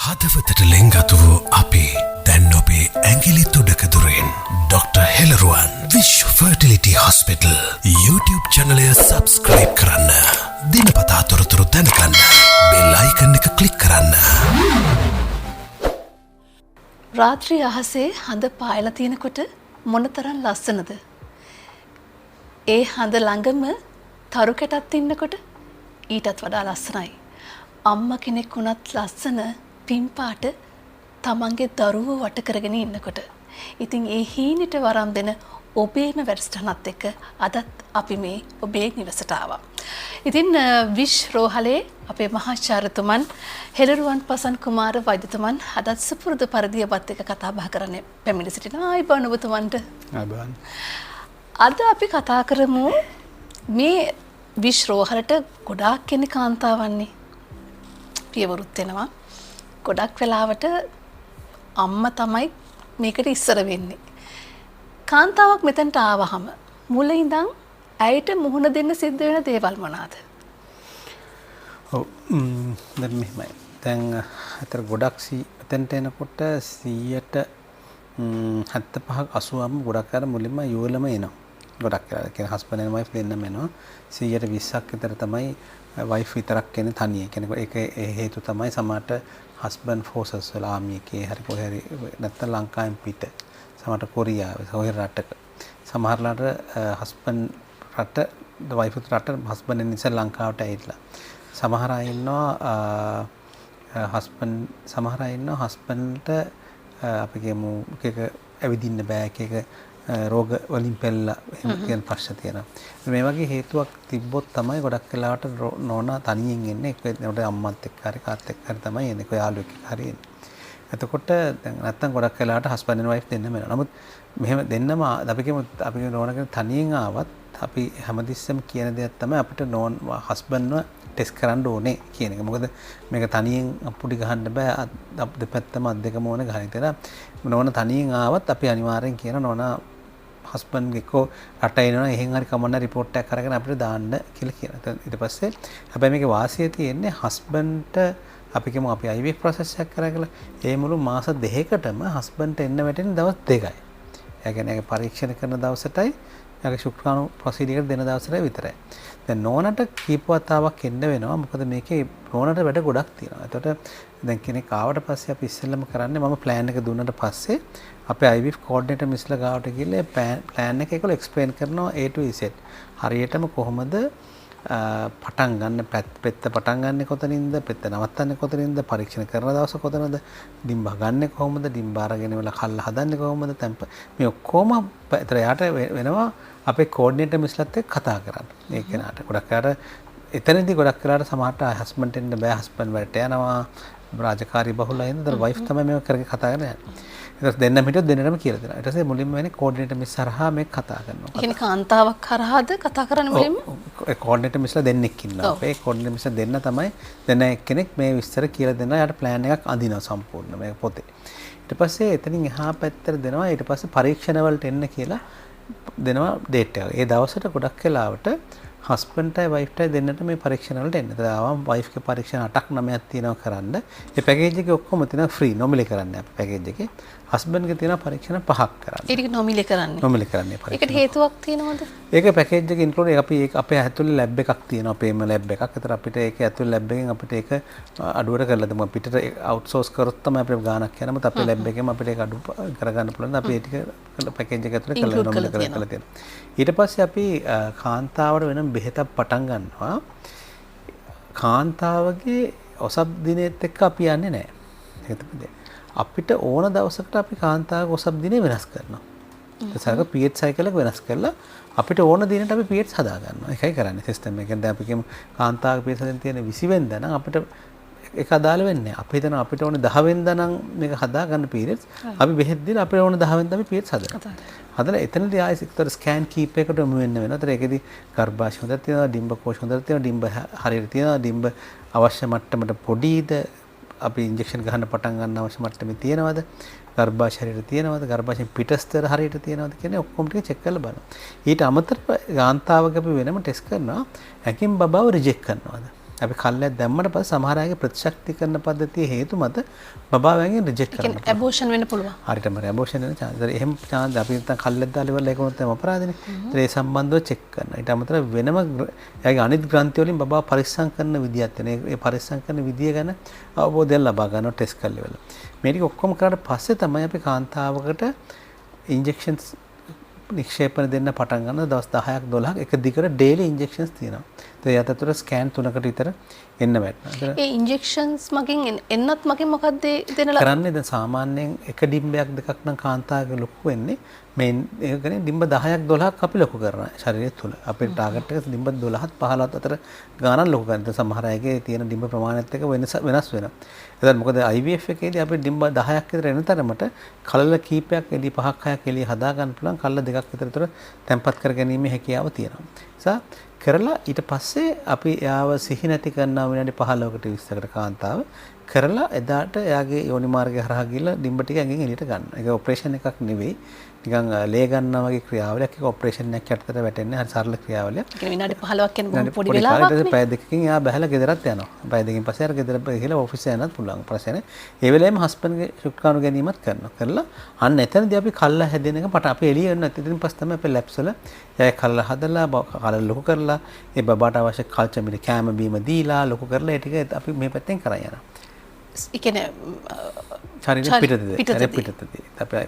හදවතට ලෙන්ගතු වූ අපි දැන් ඔබේ ඇඟිලි තුඩක දුරෙන් ඩොක්ටර් හෙලරුවන් විශ්ව ෆර්ටිලිටි හොස්පිටල් YouTube චැනලය සබ්ස්ක්‍රයිබ් කරන්න. දිනපතා තොරතුරු දැනගන්න බෙල් අයිකන් එක ක්ලික් කරන්න. රාත්‍රී අහසේ හඳ පායලා තියෙනකොට මොනතරම් ලස්සනද? ඒ හඳ ළඟම තරු කැටක් ඉන්නකොට ඊටත් වඩා ලස්සනයි. අම්මා කෙනෙක් වුණත් ලස්සන පින්පාට තමන්ගේ දරුවෝ වට කරගෙන ඉන්නකොට. ඉතින් ඒ හීනෙට වරම් දෙන ඔබේම වැඩසටහනත් එක්ක අදත් අපි මේ ඔබේ නිවසට ආවා. ඉතින් විශ් රෝහලේ අපේ මහාචාර්යතුමන් හෙලරුවන් පසන් කුමාර වෛද්‍යතුමන් අදත් සුපුරුදු පරිදි ඔබත් එක්ක කතා බහ කරන්න පැමිණ සිටිනවා. ආයිබෝන් ඔබතුමන්ට. ආයිබෝන්. අද අපි කතා කරමු මේ විශ් රෝහලට ගොඩාක් කෙනෙක් කාන්තාවන්නේ පියවරුත් වෙනවා. ගොඩක් වෙලාවට අම්මා තමයි මේකට ඉස්සර වෙන්නේ. කාන්තාවක් මෙතනට ආවහම මුලින් ඉඳන් ඇයට මුහුණ දෙන්න සිද්ධ වෙන දේවල් මොනවාද? ඔව් දැන් මෙහෙමයි. දැන් අතර ගොඩක් එතනට එනකොට 75ක් 80ක්ම ගොඩක් අර මුලින්ම යුවලම එනවා. ගොඩක් අර කියන හස්බන්ඩ් ඇන්ඩ් වයිෆ් දෙන්නම එනවා. 120ක් විතර තමයි වයිෆ් විතරක් කෙනෙක් තනිය. කෙනෙක් ඒක හේතු තමයි සමහරට හස්බන්ඩ් ෆෝසස් වල ආමි එකේ හරි කොහේ හරි නැත්නම් ලංකාවෙන් පිට සමහරට කොරියාවේ කොහේ රටක සමහරලාට හස්බන්ඩ් රට වයිෆ් රට හස්බන්ඩ් නිසා ලංකාවට ඇවිල්ලා සමහර අය ඉන්නවා හස්බන්ඩ් සමහර අය ඉන්නවා හස්බන්ඩ්ට අපි කියමු එක ඇවිදින්න බෑ එක රෝග වලින් පෙළලා එහෙම කියන ප්‍රශ්න තියෙනවා. මේ වගේ හේතුවක් තිබ්බොත් තමයි ගොඩක් වෙලාවට නෝනා තනියෙන් එන්නේ. ඒකට අම්මත් එක්ක හරි කාත් එක්ක හරි තමයි එන්නේ. කොයි යාළුවෙක් එක්ක හරි එන්නේ. එතකොට දැන් නැත්තම් ගොඩක් වෙලාවට හස්බන්ඩ් ඇන්ඩ් වයිෆ් දෙන්නම එනවා. නමුත් මෙහෙම දෙන්නම අපි කියමු නෝනාගෙන තනියෙන් ආවත් අපි හැමතිස්සෙම කියන දෙයක් තමයි අපිට හස්බන්ඩ්ව ටෙස්ට් කරන්න ඕනේ කියන එක. මොකද මේක තනියෙන් අපුඩි ගහන්න බෑ. දෙපැත්තම අත් දෙකම ඕනේ ගහන ඉතන. නෝනා තනියෙන් ආවත් අපි අනිවාර්යෙන් කියන නෝනා හස්බන්ඩ් එක්ක රට එනවා එහෙන් හරි කමන්න රිපෝට් එකක් අරගෙන අපිට දාන්න කියලා කියනවා. ඊට පස්සේ හැබැයි මේකේ වාසිය තියෙන්නේ හස්බන්ඩ්ට අපි කියමු අපි IVF process එකක් කරලා ඒ මුළු මාස දෙකකටම හස්බන්ඩ්ට එන්න වැටෙන දවස් දෙකයි. ඒ කියන්නේ ඒක පරීක්ෂණ කරන දවසටයි ඒක ශුක්‍රාණු ප්‍රොසීඩර් දෙන දවසටයි විතරයි. දැන් නෝනට කීප වතාවක් එන්න වෙනවා. මොකද මේකේ නෝනට වැඩ ගොඩක් තියෙනවා. එතකොට දැන් කෙනෙක් ආවට පස්සේ අපි ඉස්සෙල්ලම කරන්නේ මම ප්ලෑන් එක දුන්නට පස්සේ අපේ IVF කෝඩිනේටර් මිස්ලා ගාවට ගිහලා ප්ලෑන් එක ඒකල එක්ස්ප්ලেইন කරනවා A to Z. හරියටම කොහොමද පටන් ගන්න පෙත්ත පටන් ගන්න කොතනින්ද පෙත්ත නවත්තන්නේ කොතනින්ද පරීක්ෂණ කරන දවස කොතනද ඩිම්බ ගන්න කොහොමද ඩිම්බ අරගෙන වල කල්ල හදන්නේ කොහොමද මේ ඔක්කොම ඒතර යාට වෙනවා අපේ කෝඩිනේටර් මිස්ලත් එක්ක කතා කරන්න. ඒ කෙනාට ගොඩක් අර එතනදී ගොඩක් වෙලාවට සමහරට හස්බන්ඩ් එන්න බෑ හස්බන්ඩ් වලට යනවා රාජකාරී බහුලයි නේද වයිෆ් තමයි මේක කරගෙන කතා කරන්නේ. ඊට දෙන්නම හිටියොත් දෙන්නටම කියලා දෙනවා. ඊට පස්සේ මුලින්ම වෙන්නේ කෝඩිනේටර් මිස් හරහා මේක කතා කරනවා. ඒ කියන්නේ කාන්තාවක් හරහාද කතා කරන්නේ මුලින්ම? ඒ කෝඩිනේටර් මිස්ලා දෙන්නෙක් ඉන්නවා. අපේ කෝඩිනේටර් මිස්ලා දෙන්න තමයි දෙන්න එක්කෙනෙක් මේ විස්තර කියලා දෙනවා. යාට ප්ලෑන් එකක් අඳිනවා සම්පූර්ණ මේක පොතේ. ඊට පස්සේ එතනින් එහා පැත්තට දෙනවා. ඊට පස්සේ පරීක්ෂණ වලට එන්න කියලා දෙනවා ඩේට් එක. ඒ දවසට ගොඩක් වෙලාවට හස්බන්ඩ්ටයි වයිෆ්ටයි දෙන්නට මේ පරීක්ෂණ වලට එන්න. ඒත් ආවම වයිෆ්ගේ පරීක්ෂණ 8ක් 9ක් තියෙනවා කරන්න. ඒ පැකේජ් එකේ ඔක්කොම තියෙනවා ෆ්‍රී නොමිලේ කරන්න අපේ පැකේජ් එකේ. හස්බන්ඩ්ගේ තියෙනවා පරීක්ෂණ 5ක් කරන්න. ඒක නොමිලේ කරන්නේ. නොමිලේ කරන්නේ පරීක්ෂණ. ඒකට හේතුවක් තියෙනවද? ඒක පැකේජ් එකේ ඉන්ක්ලූඩ් අපි ඒක අපේ ඇතුලේ ලැබ් එකක් තියෙනවා. අපේම ලැබ් එකක්. ඒතර අපිට ඒක ඇතුලේ ලැබ් එකෙන් අපිට ඒක අඩුවට කරලා දෙමු. පිටට අවුට්සෝස් කරොත් තමයි අපිට ගාණක් යනම අපේ ලැබ් එකෙන් අපිට ඒක අඩු කරගන්න පුළුවන්. අපි ඒ ටික පැකේජ් එක ඇතුලේ කරලා නොමිලේ කරලා තියෙනවා. ඊට පස්සේ අපි කාන්තාවට වෙනම බෙහෙතක් පටන් ගන්නවා. කාන්තාවගේ ඔසබ් දිනෙත් එක්ක අපි යන්නේ නැහැ. අපිට ඕන දවසකට අපි කාන්තාවගේ ඔසබ් දිනේ වෙනස් කරනවා. ඒසාරක පීරියඩ් සයිකල් එක වෙනස් කරලා අපිට ඕන දිනට අපි පීරියඩ්ස් හදා ගන්නවා. ඒකයි කරන්නේ සිස්ටම් එකෙන්. දැන් අපි කියමු කාන්තාවගේ පීරියඩ්ස් හදන්න තියෙන 20 වෙනිදා නම් අපිට ඒක අදාළ වෙන්නේ නැහැ. අපි හිතනවා අපිට ඕනේ 10 වෙනිදා නම් මේක හදා ගන්න පීරියඩ්ස්. අපි බෙහෙත් දීලා අපිට ඕනේ 10 වෙනිදා අපි පීරියඩ්ස් හදනවා. හදලා එතනදී ආයෙත් එක්තර ස්කෑන් කීප් එකකට යමු වෙන්න වෙනවා. ඒතර ඒකෙදි ගර්භාෂය හොඳට තියෙනවා, ඩිම්බ කෝෂ හොඳට තියෙනවා, ඩිම්බ හරියට තියෙනවා, ඩිම්බ අවශ්‍ය මට්ටමට පොඩිද අපි ඉන්ජෙක්ෂන් ගන්න පටන් ගන්න අවශ්‍ය මට්ටමේ තියෙනවද? ගර්භාෂය හරියට තියෙනවද? ගර්භාෂයෙන් පිටස්තර හරියට තියෙනවද කියන ඔක්කොම ටික චෙක් කරලා බලනවා. ඊට අමතරව කාන්තාවක අපි වෙනම ටෙස්ට් කරනවා. හැකින් බබාව රිජෙක්ට් කරනවද? අපි කල්ලයක් දැම්මට පස්සේ සමහර අයගේ ප්‍රතිශක්තිකරණ පද්ධතිය හේතු මත බබා වෑංගෙන් රිජෙක්ට් කරනවා. කියන්නේ ඇබෝෂන් වෙන්න පුළුවන්. හරියටම ඇබෝෂන් වෙන chance. එහෙම chance අපි නැත්තම් කල්ලයක් දාලා ඉවරලා ඒක උනත් තමයි අපරාධනේ. ඒ සම්බන්ධව චෙක් කරනවා. ඊට අමතරව වෙනම එයාගේ අනිත් ග්‍රන්ථි වලින් බබා පරීක්ෂා කරන විදියක් තියෙනවා. ඒ පරීක්ෂා කරන විදිය ගැන අවබෝධයක් ලබා ගන්නවා ටෙස්ට් කරලා ඉවරලා. මේ ටික ඔක්කොම කරාට පස්සේ තමයි අපි කාන්තාවකට ඉන්ජෙක්ෂන්ස් නික්ෂේපන දෙන්න පටන් ගන්න. දවස් 10ක් 12ක් එක දිගට ඩේලි ඉන්ජෙක්ෂන්ස් තියෙනවා. ඒ අතතුර ස්කෑන් 3කට විතර එන්න වැටෙනවා. ඒ ඉන්ජෙක්ෂන්ස් මගින් එන්නත් මගින් මොකක්ද දෙනලා කරන්නේ? දැන් සාමාන්‍යයෙන් එක ඩිම්බයක් දෙකක් නම් කාන්තාවගේ ලොකු වෙන්නේ. මේ ඒක කියන්නේ ඩිම්බ 10ක් 12ක් අපි ලොකු කරනවා ශරීරය තුල. අපේ ටාගට් එක ඩිම්බ 12ත් 15ත් අතර ගානක් ලොකු කරනවා. සමහර අයගේ තියෙන ඩිම්බ ප්‍රමාණයත් එක්ක වෙනස් වෙනවා. එතන මොකද IVF එකේදී අපි ඩිම්බ 10ක් විතර එන තරමට කලල කීපයක් එළිය 5ක් 6ක් එළිය හදා ගන්න පුළුවන්. කල්ල දෙකක් විතර තැම්පත් කර ගැනීමේ හැකියාව තියෙනවා. නිසා කරලා ඊට පස්සේ අපි එයාව සිහි නැති කරනවා විනාඩි 15කට 20කට කාන්තාව කරලා එදාට එයාගේ යෝනි මාර්ගය හරහා ගිහලා ඩිම්බ ටික ඇඟෙන් එළියට ගන්න. ඒක ඔපරේෂන් එකක් නෙවෙයි. නිකන් ලේ ගන්නවා වගේ ක්‍රියාවලියක්. ඒක ඔපරේෂන් එකක් යටතට වැටෙන්නේ. හරි සරල ක්‍රියාවලියක්. ඒ කියන්නේ විනාඩි 15ක් කියන බොහොම පොඩි වෙලාවක් නේ. පැය දෙකකින් එයා බහැලා ගෙදරත් යනවා. පැය දෙකකින් පස්සේ අර ගෙදර ගිහලා ඔෆිස් යන්නත් පුළුවන්. ප්‍රශ්නේ ඒ වෙලෙම හස්බන්ඩ්ගේ ශුක්‍රාණු ගැනීමත් කරනවා. කරලා අන්න එතනදී අපි කල්ල හැදෙන එක පට අපි එළිය එන්න. ඉතින් පස්සේ තමයි අපි ලැබ්ස් වල එයා කල්ල හදලා කල්ල ලොකු කරලා ඒ බබාට අවශ්‍ය කල්චර් මිල කැම බීම දීලා ලොකු කරලා ඒ ටික අපි මේ පැත්තෙන් කරා යනවා. ඒ කියන්නේ ශරීර පිටතදී. අපි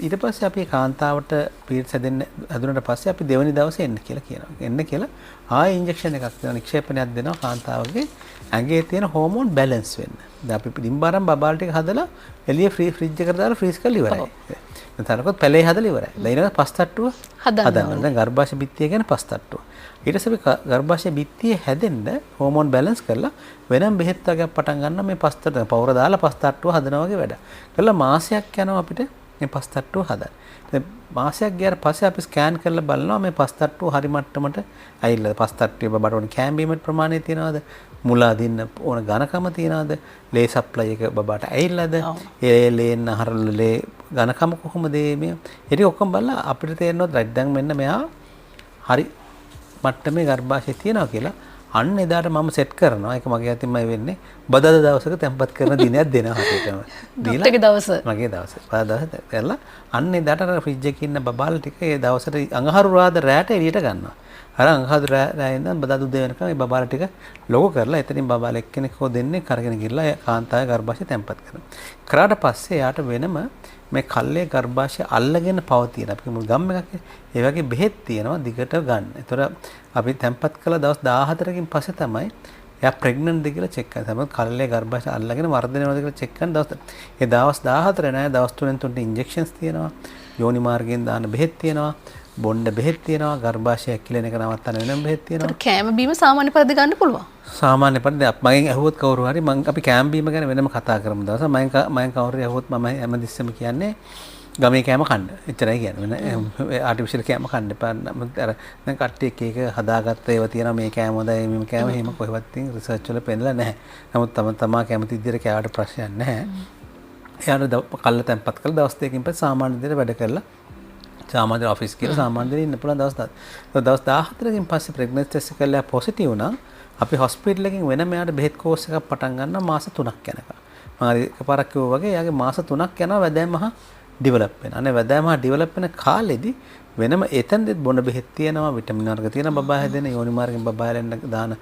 ඊට පස්සේ අපි කාන්තාවට පීරියඩ්ස් හැදුනට පස්සේ අපි දෙවෙනි දවසේ එන්න කියලා කියනවා. එන්න කියලා ආයෙ ඉන්ජෙක්ෂන් එකක් දෙනවා. නික්ෂේපණයක් දෙනවා කාන්තාවගේ ඇඟේ තියෙන හෝමෝන් බැලන්ස් වෙන්න. දැන් අපි ඩිම්බාරම් බබාල් ටික හදලා එළිය ෆ්‍රිජ් එකට දාලා ෆ්‍රීස් කරලා ඉවරයි. නැත්නම්කොත් පැලේ හදලා ඉවරයි. දැන් ඊළඟ පස් තට්ටුව හදන්න. දැන් ගර්භාෂය බිත්තිය කියන්නේ පස් තට්ටුව. ඊට පස්සේ ගර්භාෂය බිත්තිය හැදෙන්න හෝමෝන් බැලන්ස් කරලා වෙනම බෙහෙත් වර්ගයක් පටන් ගන්න මේ පස් තට්ටුව පවුර දාලා පස් තට්ටුව හදනවා වගේ වැඩ. කළා මාසයක් යනවා අපිට මේ පස් තට්ටුව හදන්න. දැන් මාසයක් ගියාට පස්සේ අපි ස්කෑන් කරලා බලනවා මේ පස් තට්ටුව හරි මට්ටමට ඇවිල්ලාද පස් තට්ටුවේ බබට ඕන කැම් බීමේ ප්‍රමාණය තියනවාද මුලා දින්න ඕන ඝනකම තියනවාද ලේ සප්ලයි එක බබට ඇවිල්ලාද ඒ ලේන හරලේ ඝනකම කොහොමද මේ ඒක ඔක්කොම බලලා අපිට තේරෙනවා රයිට් දැන් මෙන්න මෙයා හරි මට්ටමේ ගර්භාෂය තියනවා කියලා අන්න එදාට මම සෙට් කරනවා ඒක මගේ අතින්මයි වෙන්නේ බදාද දවසක තැම්පත් කරන දිනයක් දෙනවා හරියටම දීලා දවස මගේ දවස බදාද දවස කරලා අන්න එදාට අර ෆ්‍රිජ් එකේ ඉන්න බබාල ටික ඒ දවසට අඟහරුවාද රැට එළියට ගන්නවා අර අඟහරු රැ ඉඳන් බදාද උදේ වෙනකම් මේ බබාල ටික ලොකු කරලා එතනින් බබාල එක්කෙනෙක් හෝ දෙන්නේ කරගෙන ගිහලා කාන්තාවේ ගර්භාෂය තැම්පත් කරනවා කරාට පස්සේ යාට වෙනම මේ කල්ලේ ගර්භාෂය අල්ලගෙන පවතින අපි ගම් එකක් ඒ වගේ බෙහෙත් තියෙනවා දිගට ගන්න. ඒතර අපි තැම්පත් කළා දවස් 14කින් පස්සේ තමයි එයා ප්‍රෙග්නන්ට්ද කියලා චෙක් කරනවා. තමයි කල්ලේ ගර්භාෂය අල්ලගෙන වර්ධනය වෙනවද කියලා චෙක් කරන දවස්. ඒ දවස් 14 නෑ දවස් 3න් 3ට ඉන්ජෙක්ෂන්ස් තියෙනවා. යෝනි මාර්ගයෙන් දාන බෙහෙත් තියෙනවා. බොණ්ඩ බෙහෙත් තියෙනවා. ගර්භාෂය ඇකිලෙන එක නවත්තන්න වෙනම බෙහෙත් තියෙනවා. කෑම බීම සාමාන්‍ය පරිදි ගන්න පුළුවන්. සාමාන්‍ය පරිදි මගෙන් ඇහුවොත් කවුරු හරි අපි කෑම බීම ගැන වෙනම කතා කරමු දවස. මම කවුරු හරි ඇහුවොත් මම හැමදෙස්සම කියන්නේ ගමේ කෑම කන්න. එච්චරයි කියන්නේ. වෙන ආටිෆිෂල් කෑම කන්න එපා. අර දැන් කට්ටිය එක එක හදාගත්ත ඒවා තියෙනවා මේ කෑම හොඳයි මේ කෑම එහෙම කොහෙවත් තියෙන රිසර්ච් වල පෙන්නලා නැහැ. නමුත් තමා කැමති විදිහට කෑවට ප්‍රශ්නයක් නැහැ. එයාට කල්ල තැම්පත් කරලා දවස් දෙකකින් පස්සේ සාමාන්‍ය විදිහට වැඩ කරලා සාමාන්‍ය ඔෆිස් කියලා සාමාන්‍ය දෙයක් ඉන්න පුළුවන් දවස් 10. දවස් 14කින් පස්සේ ප්‍රෙග්නන්සි ටෙස්ට් එකලා පොසිටිව් නම් අපි හොස්පිටල් එකකින් වෙනම යාට බෙහෙත් කෝස් එකක් පටන් ගන්නවා මාස 3ක් යනකම්. මම හරි එකපාරක් කිව්වා වගේ යාගේ මාස 3ක් යනවා වැදෑම මහා ඩිවෙලොප් වෙන. අනේ වැදෑම මහා ඩිවෙලොප් වෙන කාලෙදි වෙනම එතනදෙත් බොන බෙහෙත් තියෙනවා විටමින් වර්ග තියෙනවා බබා හැදෙන යෝනි මාර්ගෙන් බබා හැලෙන්න දාන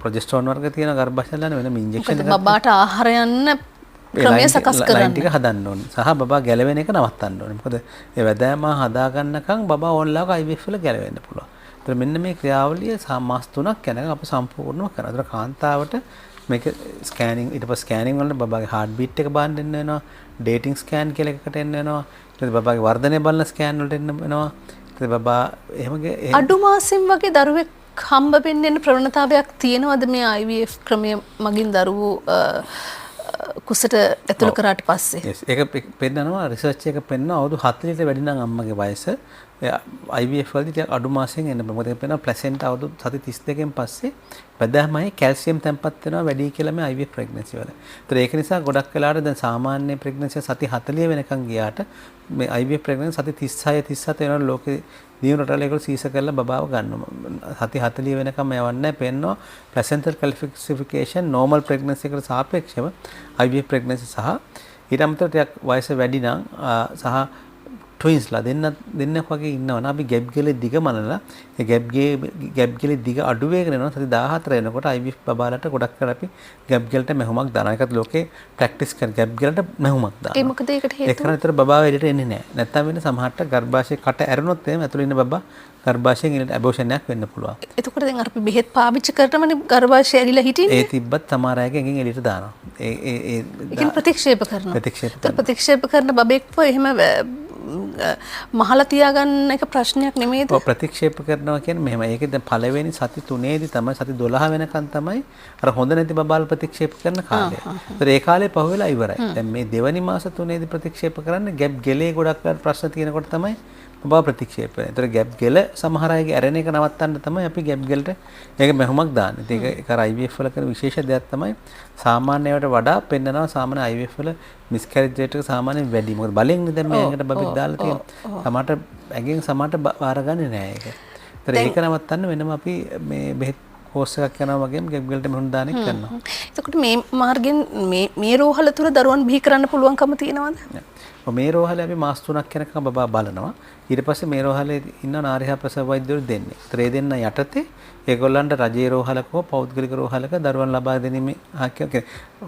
ප්‍රොජෙස්ටරෝන් වර්ග තියෙනවා ගර්භාෂය දාන වෙනම ඉන්ජෙක්ෂන් එකක්. බබාට ආහාර යන්න ක්‍රමය සකස් කරන්න. ලයින් ටික හදන්න ඕනේ. සහ බබා ගැලවෙන එක නවත්තන්න ඕනේ. මොකද ඒ වැදෑම හදා ගන්නකම් බබා ඕන්ලාක IVF වල ගැලවෙන්න පුළුවන්. ඒතර මෙන්න මේ ක්‍රියාවලිය මාස 3ක් යනකම් අපි සම්පූර්ණව කරනවා. ඒතර කාන්තාවට මේක ස්කෑනින් ඊට පස්සේ ස්කෑනින් වල බබාගේ හાર્ට් බීට් එක බලන්න එන්න වෙනවා. ඩේටිං ස්කෑන් කියලා එකකට එන්න වෙනවා. ඊට පස්සේ බබාගේ වර්ධනය බලන ස්කෑන් වලට එන්න වෙනවා. ඊට පස්සේ බබා එහෙමගේ අඩු මාසෙන් වගේ දරුවෙක් හම්බ වෙන්න ප්‍රවණතාවයක් තියෙනවද මේ IVF ක්‍රමය මගින් දරුවෝ කුසට ඇතුළු කරාට පස්සේ ඒක පෙන්නනවා රිසර්ච් එක පෙන්නනවා අවුරුදු 40ට වැඩි නම් අම්මගේ වයස IVF වලදී ටිකක් අඩු මාසෙන් එන්න බෑ. මොකද ඒක වෙනවා ප්ලැසෙන්ටා අවුරුදු සති 32කින් පස්සේ බදාමයි කැල්සියම් තැම්පත් වෙනවා වැඩි කියලා මේ IVF ප්‍රෙග්නන්සි වල. ඒතර ඒක නිසා ගොඩක් වෙලාවට දැන් සාමාන්‍ය ප්‍රෙග්නන්සි සති 40 වෙනකන් ගියාට මේ IVF ප්‍රෙග්නන්සි සති 36 37 වෙනකොට ලෝකේ දියුණු රටවල ඒගොල්ලෝ සීස කරලා බබාව ගන්නවා. සති 40 වෙනකම් යවන්නේ පෙන්නනවා ප්ලැසෙන්ටල් කැල්සිෆිකේෂන් නෝමල් ප්‍රෙග්නන්සි එකට සාපේක්ෂව IVF ප්‍රෙග්නන්සි සහ ඊට අමතරව ටිකක් වයස වැඩි නම් සහ ට්වින්ස්ලා දෙන්නක් වගේ ඉන්නවනේ අපි ගැප් ගෙලේ දිග මනලා ඒ ගැප් ගෙලේ දිග අඩු වෙගෙන යනවා සති 14 වෙනකොට IVF බබාලට ගොඩක් කර අපි ගැප් ගෙලට මෙහුමක් දානවා. ඒකත් ලෝකේ ප්‍රැක්ටිස් කරන ගැප් ගෙලට මෙහුමක් දානවා. ඒ මොකද ඒකට හේතුව? ඒක නතර බබාව එළියට එන්නේ නැහැ. නැත්තම් වෙන සමහරට ගර්භාෂයේ කට ඇරුණොත් එහෙම ඇතුළේ ඉන්න බබා ගර්භාෂයෙන් එළියට ඇබෝෂන් එකක් වෙන්න පුළුවන්. එතකොට දැන් අපි බෙහෙත් පාවිච්චි කරනවනේ ගර්භාෂය ඇරිලා හිටින්නේ. ඒ තිබ්බත් සමහර අයගේ ඇඟෙන් එළියට දානවා. ඒකෙන් ප්‍රතික්ෂේප කරනවා. ප්‍රතික්ෂේප ප්‍රතික්ෂේප කරන බබෙක්ව එහෙම මහලා තියාගන්න එක ප්‍රශ්නයක් නෙමෙයිද? ඔව් ප්‍රතික්ෂේප කරනවා කියන්නේ මෙහෙම. ඒකේ දැන් පළවෙනි සති 3 දී තමයි සති 12 වෙනකන් තමයි අර හොඳ නැති බබාල ප්‍රතික්ෂේප කරන කාලය. ඒතර ඒ කාලේ පහුවෙලා ඉවරයි. දැන් මේ දෙවනි මාස 3 දී ප්‍රතික්ෂේප කරන්නේ ගැප් ගෙලේ ගොඩක් ප්‍රශ්න තියෙනකොට තමයි බබා ප්‍රතික්ෂේප වෙන්නේ. ඒතර ගැප් ගෙල සමහර අයගේ ඇරෙන එක නවත්තන්න තමයි අපි ගැප් ගෙලට ඒක මෙහුමක් දාන්නේ. ඒක අර IVF වල කරන විශේෂ දෙයක් තමයි සාමාන්‍යවට වඩා පෙන්නනවා සාමාන්‍ය IVF වල මිස්කැරේජ් රේට් එක සාමාන්‍යයෙන් වැඩි. මොකද බලෙන් දැන් මේ ඇඟට බබෙක් දාලා තියෙනවා. සමහරට ඇඟෙන් සමහරට බාරගන්නේ නැහැ ඒක. ඒතර ඒක නවත්තන්න වෙනම අපි මේ බෙහෙත් කෝස් එකක් යනවා වගේම ගැප් ගෙලට මෙහුම් දාන එක කරනවා. එතකොට මේ මාර්ගෙන් මේ රෝහල තුර දරුවන් බිහි කරන්න පුළුවන්කම තියෙනවද? මේ රෝහලේ අපි මාස 3ක් යනකම් බබා බලනවා. ඊට පස්සේ මේ රෝහලේ ඉන්න නාරිහා ප්‍රසව වෛද්‍යවරු දෙන්නේ. ඒතර ඒ දෙන්න යටතේ ඒගොල්ලන්ට රජයේ රෝහලක හෝ පෞද්ගලික රෝහලක දරුවන් ලබා ගැනීම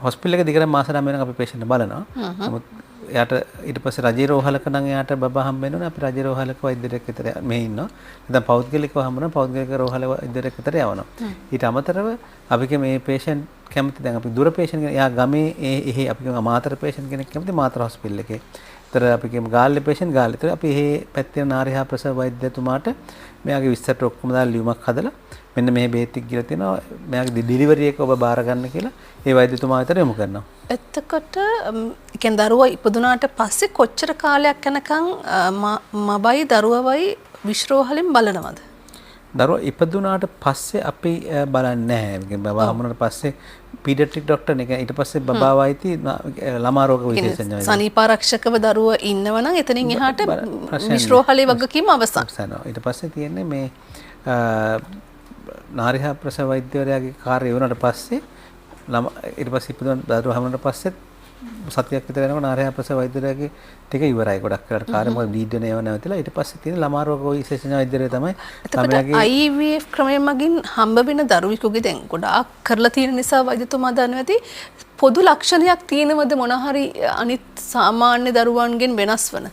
හොස්පිටල් එක දිගට මාස 9 වෙනකම් අපි පේෂන්ට් බලනවා. නමුත් එයාට ඊට පස්සේ රජයේ රෝහලක නම් එයාට බබා හම්බ වෙනවනේ අපි රජයේ රෝහලක වෛද්‍යරෙක් විතර මේ ඉන්නවා. නැත්නම් පෞද්ගලිකව හම්බුනා පෞද්ගලික රෝහල වෛද්‍යරෙක් විතර යවනවා. ඊට අමතරව අපිගේ මේ පේෂන්ට් කැමති දැන් අපි දුර පේෂන්ට් කෙනෙක් එයා ගමේ එහෙ අපි කියමු මාතර පේෂන්ට් කෙනෙක් කැමති මාතර හොස්පිටල් එකේ. ඒතර අපි කියමු ගාල්ලේ පේෂන්ට් ගාල්ලේ. ඒතර අපි එහෙ පැත්තේ නාරිහා ප්‍රසව වෛද්‍යතුමාට මෙයාගේ විස්තර ඔක්කොම දාලා ලියුමක් හදලා මෙන්න මේ බේත් ටික කියලා තියෙනවා මෙයාගේ ඩිලිවරි එක ඔබ බාර ගන්න කියලා ඒ වෛද්‍යතුමා විතර යොමු කරනවා. එතකොට කියන්නේ දරුවා ඉපදුනාට පස්සේ කොච්චර කාලයක් යනකම් මබයි දරුවවයි විශ්රෝහලෙන් බලනවද? දරුවා ඉපදුනාට පස්සේ අපි බලන්නේ නැහැ. බබා හමුනට පස්සේ පීඩියාට්‍රික් ડોක්ටර් එක ඊට පස්සේ බබාව අයිති ළමා රෝග විශේෂඥයෝ. සනීපාරක්ෂකව දරුව ඉන්නවනම් එතනින් එහාට විශ්රෝහලේ වගකීම අවසන්. ඊට පස්සේ තියෙන්නේ මේ නාරිහා ප්‍රසව වෛද්‍යවරයාගේ කාර්යය වුණාට පස්සේ ඊට පස්සේ ඉපදුන දරුවා හමුනට පස්සේ සතියක් විතර යනකොට නාරිහා ප්‍රසව වෛද්‍යවරයාගේ ටික ඉවරයි ගොඩක් කරලා කාර්ය මොකද බ්ලීඩ් වෙන ඒවා නැවතිලා ඊට පස්සේ තියෙන ළමා රෝග විශේෂඥ වෛද්‍යවරයා තමයි ළමයාගේ IVF ක්‍රමය මගින් හම්බ වෙන දරුවෙකුගේ දැන් ගොඩාක් කරලා තියෙන නිසා වෛද්‍යතුමා දන්නවා ඇති පොදු ලක්ෂණයක් තියෙනවද මොන හරි අනිත් සාමාන්‍ය දරුවන්ගෙන් වෙනස් වන?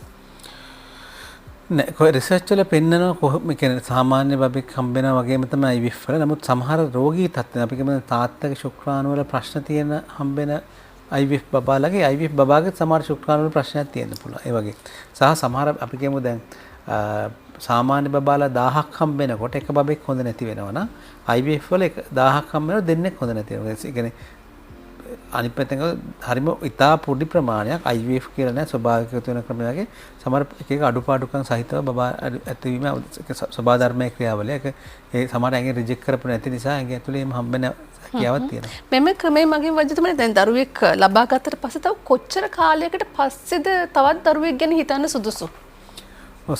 නෑ කොහේ රිසර්ච් වල පෙන්නනවා කොහොම කියන්නේ සාමාන්‍ය බබෙක් හම්බ වෙනවා වගේම තමයි IVF වල. නමුත් සමහර රෝගී තත්ත්ව අපි කියමු තාත්තගේ ශුක්‍රාණු වල ප්‍රශ්න තියෙන හම්බ වෙන IVF බබාලගේ IVF බබාගේ සමහර ශුක්‍රාණු වල ප්‍රශ්නයක් තියෙන්න පුළුවන්. ඒ වගේ. සහ සමහර අපි කියමු දැන් සාමාන්‍ය බබාලා 1000ක් හම්බ වෙනකොට එක බබෙක් හොඳ නැති වෙනවා නම් IVF වල 1000ක් හම්බ වෙනකොට දෙන්නෙක් හොඳ නැති වෙනවා. ඒ කියන්නේ අනිත් පැත්තෙන් හරිම ඉතා පොඩි ප්‍රමාණයක් IVF කියලා නෑ ස්වභාවිකව වෙන ක්‍රමයකගේ සමහර එක අඩුපාඩුකම් සහිතව බබා ඇතිවීම ස්වභාව ධර්මයේ ක්‍රියාවලිය. ඒක ඒ සමහර ඇඟේ රිජෙක්ට් කරපු නැති නිසා ඇඟේ ඇතුලේ හම්බෙන හැකියාවක් තියෙනවා. මෙම ක්‍රමයේ මගින් වෛද්‍යතුමනි දැන් දරුවෙක් ලබා ගත්තට පස්සේ තව කොච්චර කාලයකට පස්සේද තවත් දරුවෙක් ගැන හිතන්න සුදුසු?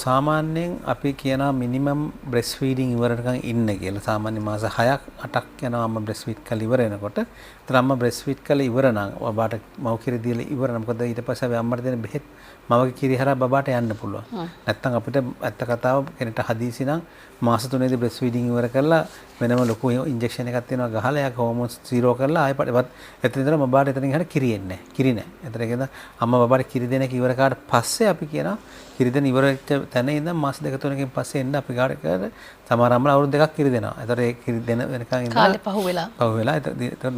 සාමාන්‍යයෙන් අපි කියනවා මිනිමම් බ්‍රෙස්ට් ෆීඩින් ඉවරනකන් ඉන්න කියලා. සාමාන්‍ය මාස 6ක් 8ක් යනවා අම්මා බ්‍රෙස්ට් ෆීඩ් කරලා ඉවර වෙනකොට. ඒතර අම්මා බ්‍රෙස්ට් ෆීඩ් කරලා ඉවර නම් බබාට මව් කිරි දීලා ඉවර නම් මොකද ඊට පස්සේ අපි අම්මට දෙන බෙහෙත් මවගේ කිරි හරහා බබාට යන්න පුළුවන්. නැත්තම් අපිට ඇත්ත කතාව කෙනෙක්ට හදිසි නම් මාස 3ේදී බ්‍රෙස්ට් ෆීඩින් ඉවර කරලා වෙනම ලොකු ඉන්ජෙක්ෂන් එකක් තියෙනවා ගහලා යාක හෝමෝන්ස් 0 කරලා ආයෙත් එතන ඉඳලා බබාට එතනින් හරිය කිරි එන්නේ නැහැ. කිරි නැහැ. එතන කියද අම්මා බබාට කිරි දෙන එක ඉවර කාට පස්සේ අපි කියනවා කිරි දෙන ඉවර වෙච්ච තැන ඉඳන් මාස 2-3කින් පස්සේ එන්න අපි ගාඩ කරලා සමහර අම්මලා අවුරුදු 2ක් කිරි දෙනවා. ඒතර ඒ කිරි දෙන වෙනකන් ඉඳලා කාලේ පහුවෙලා ඒතර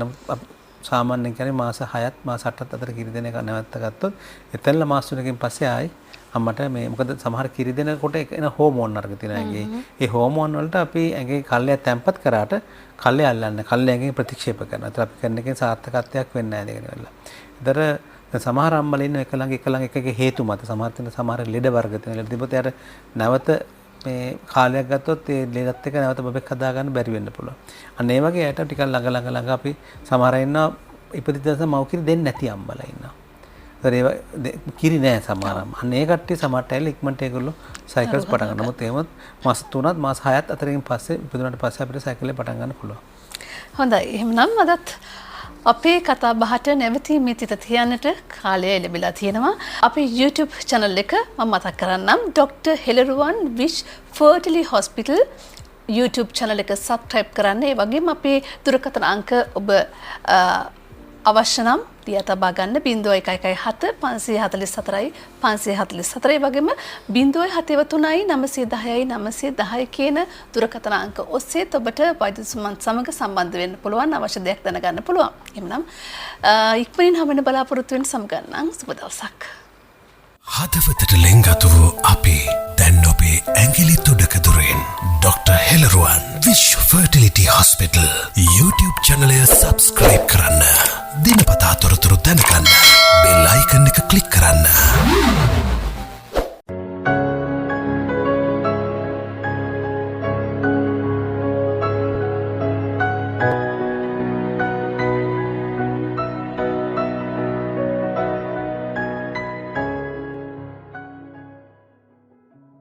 සාමාන්‍යයෙන් කියන්නේ මාස 6ත් මාස 8ත් අතර කිරි දෙන එක නැවත්ත ගත්තොත් එතනලා මාස 3කින් පස්සේ ආයි අම්මට මේ මොකද සමහර කිරි දෙනකොට එන හෝමෝන් අර්ග තියෙනවා ඇඟේ. ඒ හෝමෝන් වලට අපි ඇඟේ කල්ලය තැම්පත් කරාට කල්ලය අල්ලන්නේ කල්ලය ඇඟෙන් ප්‍රතික්ෂේප කරනවා. ඒතර අපි කරන එකෙන් සාර්ථකත්වයක් වෙන්නේ නැහැ දෙකේ වෙලා. ඒතර දැන් සමහර අම්මලා ඉන්න එක ළඟ එක හේතු මත සමහර ලෙඩ වර්ග තියෙන ලෙඩ තිබ්බොත් යාට නැවත මේ කාලයක් ගත්තොත් ඒ ලෙඩත් එක්ක නැවත බබෙක් හදා ගන්න බැරි වෙන්න පුළුවන්. අන්න ඒ වගේ ඇයට ටිකක් ළඟ අපි සමහර අය ඉන්නවා ඉපදිද්දී මව් කිරි දෙන්නේ නැති අම්මලා ඉන්නවා. ඒතර කිරි නෑ සමහර අම්මා. අන්න ඒ කට්ටිය සමහරට ඇවිල්ලා ඉක්මනට ඒගොල්ලෝ සයිකල්ස් පටන් ගන්නවා. නමුත් එහෙමත් මාස 3ත් මාස 6ත් අතරින් පස්සේ ඉපදුනාට පස්සේ අපිට සයිකල් එක පටන් ගන්න පුළුවන්. හොඳයි. එහෙනම් අදත් අපේ කතා බහට නැවතීමේ තිත තියන්නට කාලය ලැබිලා තියෙනවා. අපේ YouTube channel එක මම මතක් කරන්නම්. Dr. Helaruwan විෂ් ෆර්ටිලිටි hospital YouTube channel එක subscribe කරන්න. ඒ වගේම අපේ දුරකථන අංක ඔබ අවශ්‍ය නම් ලියා තබා ගන්න 0117 544යි 544 ඒ වගේම 0739 910යි 910 කියන දුරකථන අංක ඔස්සේ ඔබට වෛද්‍ය සුමන්ත් සමග සම්බන්ධ වෙන්න පුළුවන් අවශ්‍ය දෙයක් දැනගන්න පුළුවන්. එhmenan ඉක්මනින් හැමෙන්න බලාපොරොත්තු වෙන සමගන්නම් සුබ දවසක්. හදවතට ලෙන්ගතු වූ අපි දැන් ඔබේ ඇඟිලි තුඩක දුරෙන් ඩොක්ටර් හෙළරුවන් විශ්ව ෆර්ටිලිටි හොස්පිටල් YouTube channel එක subscribe කරන්න. දිනපතා තොරතුරු දැනගන්න බෙල් අයිකන් එක ක්ලික් කරන්න.